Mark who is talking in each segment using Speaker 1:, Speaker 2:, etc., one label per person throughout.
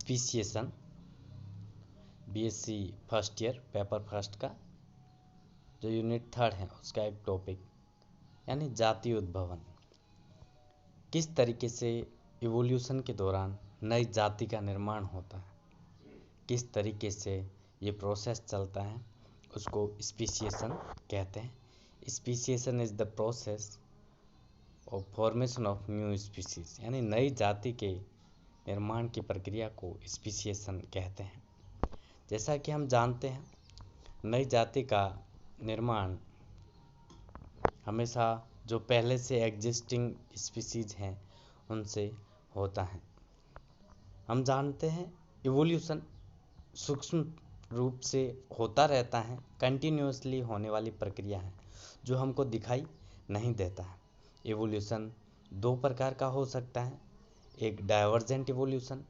Speaker 1: Speciation, BSc first year paper first का जो unit 3 है उसका एक टॉपिक, यानी जातीय उद्भवन। किस तरीके से इवोल्यूशन के दौरान नई जाति का निर्माण होता है, किस तरीके से ये प्रोसेस चलता है, उसको स्पीशिएशन कहते हैं। Speciation is the process of formation of new species, यानी नई जाति के निर्माण की प्रक्रिया को स्पीशिएशन कहते हैं। जैसा कि हम जानते हैं, नई जाति का निर्माण हमेशा जो पहले से एग्जिस्टिंग स्पीशीज हैं उनसे होता है। हम जानते हैं इवोल्यूशन सूक्ष्म रूप से होता रहता है, कंटिन्यूअसली होने वाली प्रक्रिया है जो हमको दिखाई नहीं देता है। इवोल्यूशन 2 प्रकार का हो सकता है, एक डाइवर्जेंट इवोल्यूशन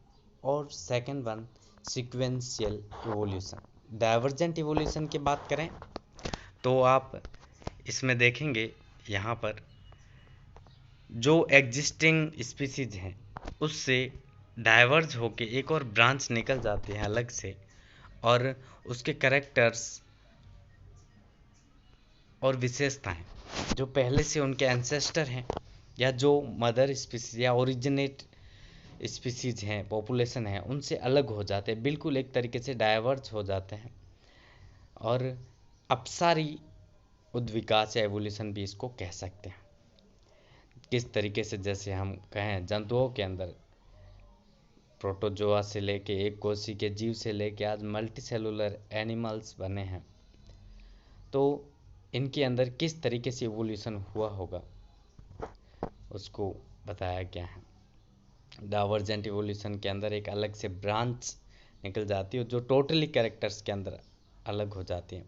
Speaker 1: और second one sequential evolution. Divergent evolution की बात करें तो आप इसमें देखेंगे यहाँ पर जो एग्जिस्टिंग स्पीशीज हैं उससे डाइवर्ज होके एक और ब्रांच निकल जाती है अलग से, और उसके कैरेक्टर्स और विशेषताएं जो पहले से उनके एंसेस्टर हैं या जो मदर स्पीशीज या ओरिजिनेट स्पीशीज हैं, पॉपुलेशन है, उनसे अलग हो जाते हैं, बिल्कुल एक तरीके से डाइवर्ज हो जाते हैं। और अपसारी उद्विकास या एवोल्यूशन भी इसको कह सकते हैं। किस तरीके से, जैसे हम कहें जंतुओं के अंदर प्रोटोजोआ से लेके एक कोशी के जीव से लेके आज मल्टी सेलुलर एनिमल्स बने हैं, तो इनके अंदर किस तरीके से इवोल्यूशन हुआ होगा उसको बताया गया है। डाइवर्जेंट इवोल्यूशन के अंदर एक अलग से ब्रांच निकल जाती है जो टोटली कैरेक्टर्स के अंदर अलग हो जाती है,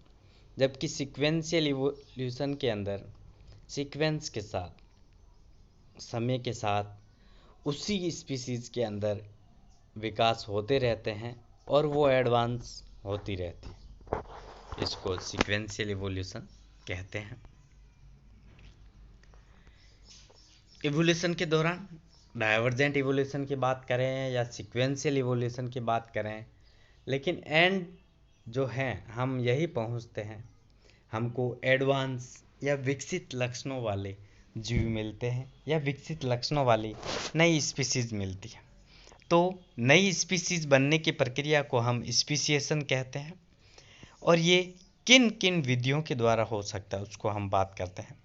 Speaker 1: जबकि सीक्वेंशियल इवोल्यूशन के अंदर सीक्वेंस के साथ, समय के साथ उसी स्पीशीज के अंदर विकास होते रहते हैं और वो एडवांस होती रहती है। इसको सीक्वेंशियल इवोल्यूशन कहते हैं। इवोल्यूशन के दौरान डाइवर्जेंट इवोल्यूशन की बात करें या सीक्वेंशियल इवोल्यूशन की बात करें, लेकिन एंड जो है हम यही पहुंचते हैं, हमको एडवांस या विकसित लक्षणों वाले जीव मिलते हैं या विकसित लक्षणों वाली नई स्पीशीज मिलती है। तो नई स्पीशीज बनने की प्रक्रिया को हम स्पीशिएशन कहते हैं, और ये किन किन विधियों के द्वारा हो सकता है उसको हम बात करते हैं।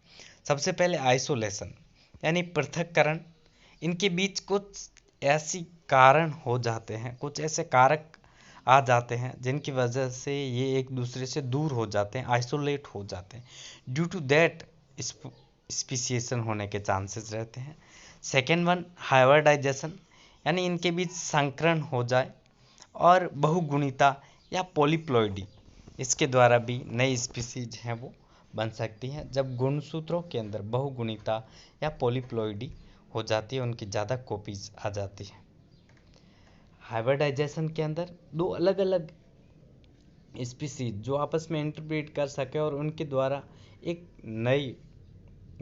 Speaker 1: सबसे पहले आइसोलेशन यानी पृथक्करण। इनके बीच कुछ ऐसी कारण हो जाते हैं, कुछ ऐसे कारक आ जाते हैं जिनकी वजह से ये एक दूसरे से दूर हो जाते हैं, आइसोलेट हो जाते हैं। ड्यू टू दैट स्पीशिएशन होने के चांसेस रहते हैं। सेकेंड वन हाइब्रिडाइजेशन, यानी इनके बीच संकरण हो जाए, और बहुगुणिता या पॉलीप्लॉइडी, इसके द्वारा भी नई स्पीशीज हैं वो बन सकती हैं जब गुणसूत्रों के अंदर बहुगुणिता या पॉलीप्लॉइडी हो जाती है, उनकी ज़्यादा कॉपीज आ जाती है। हाइब्रिडाइजेशन के अंदर दो अलग अलग स्पीशीज जो आपस में इंटरब्रीड कर सके और उनके द्वारा एक नई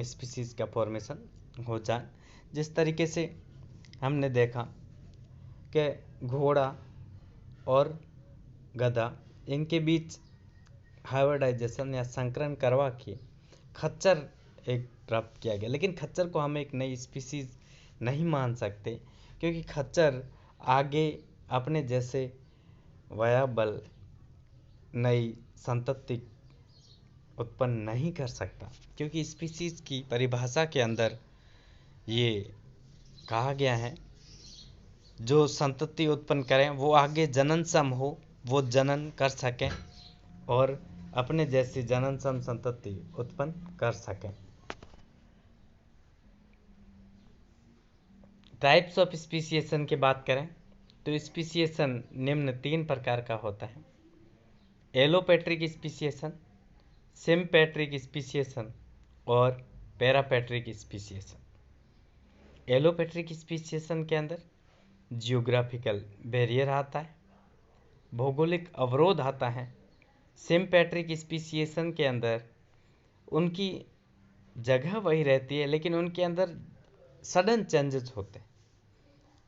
Speaker 1: स्पीशीज का फॉर्मेशन हो जाए। जिस तरीके से हमने देखा कि घोड़ा और गधा, इनके बीच हाइब्रिडाइजेशन या संकरण करवा के खच्चर एक प्राप्त किया गया, लेकिन खच्चर को हम एक नई स्पीशीज नहीं मान सकते, क्योंकि खच्चर आगे अपने जैसे वायबल नई संतति उत्पन्न नहीं कर सकता, क्योंकि स्पीशीज की परिभाषा के अंदर ये कहा गया है जो संतति उत्पन्न करें वो आगे जननक्षम हो, वो जनन कर सकें और अपने जैसी जननक्षम संतति उत्पन्न कर सकें। टाइप्स ऑफ स्पीशिएशन की बात करें तो स्पीशिएशन निम्न 3 प्रकार का होता है: एलोपेट्रिक स्पीशिएशन, सिम्पेट्रिक स्पीशिएशन और पैरापेट्रिक स्पीशिएशन। एलोपेट्रिक स्पीशिएशन के अंदर जियोग्राफिकल बैरियर आता है, भौगोलिक अवरोध आता है। सिम्पेट्रिक स्पीशिएशन के अंदर उनकी जगह वही रहती है, लेकिन उनके अंदर सडन चेंजेस होते हैं।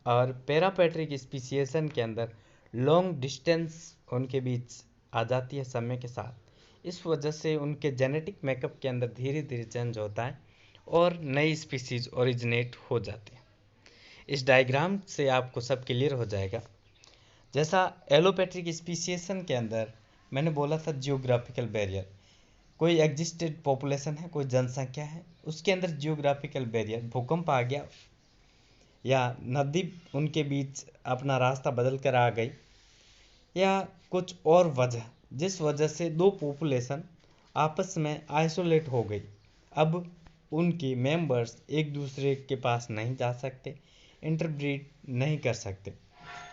Speaker 1: और पैरापैट्रिक स्पीसिएशन के अंदर लॉन्ग डिस्टेंस उनके बीच आ जाती है समय के साथ। इस वजह से उनके जेनेटिक मेकअप के अंदर धीरे धीरे चेंज होता है और नई स्पीसीज ओरिजिनेट हो जाती है। इस डायग्राम से आपको सब क्लियर हो जाएगा। जैसा एलोपैट्रिक स्पीसिएशन के अंदर मैंने बोला था जियोग्राफिकल बैरियर, कोई एग्जिस्टेड पॉपुलेशन है, कोई जनसंख्या है, उसके अंदर जियोग्राफिकल बैरियर, भूकंप आ गया या नदी उनके बीच अपना रास्ता बदल कर आ गई या कुछ और वजह, जिस वजह से दो पॉपुलेशन आपस में आइसोलेट हो गई। अब उनके मेंबर्स एक दूसरे के पास नहीं जा सकते, इंटरब्रीड नहीं कर सकते,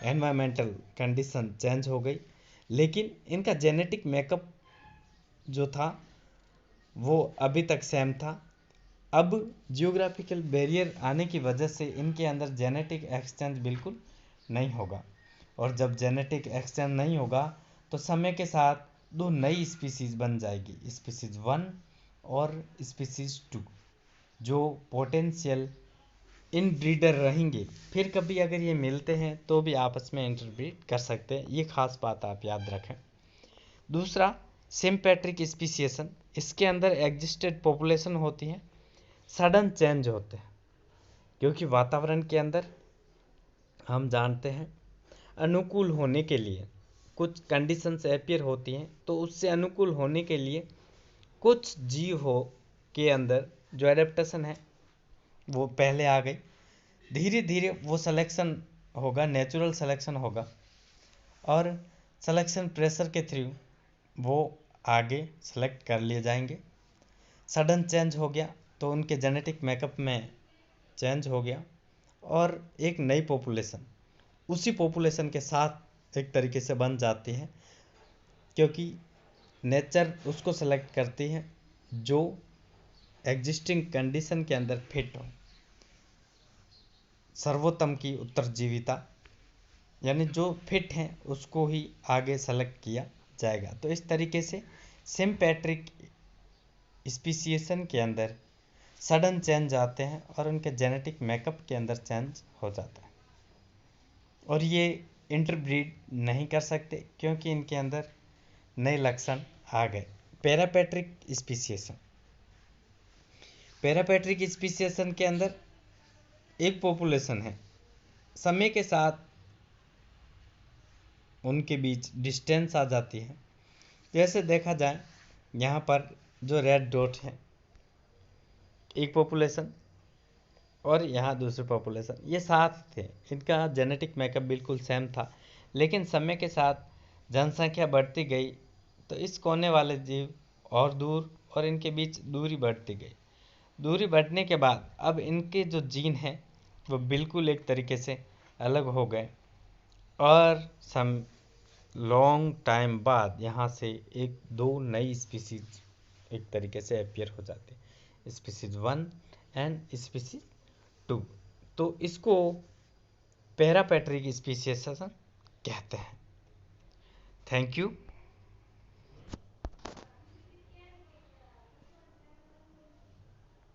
Speaker 1: एनवायरमेंटल कंडीशन चेंज हो गई, लेकिन इनका जेनेटिक मेकअप जो था वो अभी तक सेम था। अब जियोग्राफिकल बैरियर आने की वजह से इनके अंदर जेनेटिक एक्सचेंज बिल्कुल नहीं होगा, और जब जेनेटिक एक्सचेंज नहीं होगा तो समय के साथ दो नई स्पीसीज बन जाएगी, स्पीसीज 1 और स्पीसीज 2, जो पोटेंशियल इनब्रीडर रहेंगे। फिर कभी अगर ये मिलते हैं तो भी आपस में इंटरब्रीड कर सकते हैं, ये खास बात आप याद रखें। दूसरा सिम्पैट्रिक स्पीसिएशन, इसके अंदर एग्जिस्टेड पॉपुलेशन होती है, सडन चेंज होते हैं, क्योंकि वातावरण के अंदर हम जानते हैं अनुकूल होने के लिए कुछ कंडीशंस अपीयर होती हैं, तो उससे अनुकूल होने के लिए कुछ जीव हो के अंदर जो एडेप्टेशन है वो पहले आ गई, धीरे धीरे वो सिलेक्शन होगा, नेचुरल सिलेक्शन होगा, और सिलेक्शन प्रेशर के थ्रू वो आगे सेलेक्ट कर लिए जाएंगे। सडन चेंज हो गया तो उनके जेनेटिक मेकअप में चेंज हो गया और एक नई पॉपुलेशन उसी पॉपुलेशन के साथ एक तरीके से बन जाती है, क्योंकि नेचर उसको सेलेक्ट करती है जो एग्जिस्टिंग कंडीशन के अंदर फिट हो, सर्वोत्तम की उत्तरजीविता, यानी जो फिट हैं उसको ही आगे सेलेक्ट किया जाएगा। तो इस तरीके से सिम्पैट्रिक स्पीसिएशन के अंदर सडन चेंज आते हैं और उनके जेनेटिक मेकअप के अंदर चेंज हो जाता है, और ये इंटरब्रीड नहीं कर सकते क्योंकि इनके अंदर नए लक्षण आ गए। पैरापैट्रिक स्पीसिएशन, पैरापैट्रिक स्पीसिएशन के अंदर एक पॉपुलेशन है, समय के साथ उनके बीच डिस्टेंस आ जाती है। जैसे देखा जाए यहाँ पर जो रेड डॉट है एक पॉपुलेशन और यहाँ दूसरी पॉपुलेशन, ये साथ थे, इनका जेनेटिक मेकअप बिल्कुल सेम था, लेकिन समय के साथ जनसंख्या बढ़ती गई तो इस कोने वाले जीव और दूर और इनके बीच दूरी बढ़ती गई। दूरी बढ़ने के बाद अब इनके जो जीन हैं वो बिल्कुल एक तरीके से अलग हो गए, और सम लॉन्ग टाइम बाद यहाँ से एक दो नई स्पीसीज एक तरीके से अपीयर हो जाती है, स्पीसीज 1 एंड स्पीसीज 2। तो इसको पैरापैट्रिक स्पीसिएशन कहते हैं। Thank you.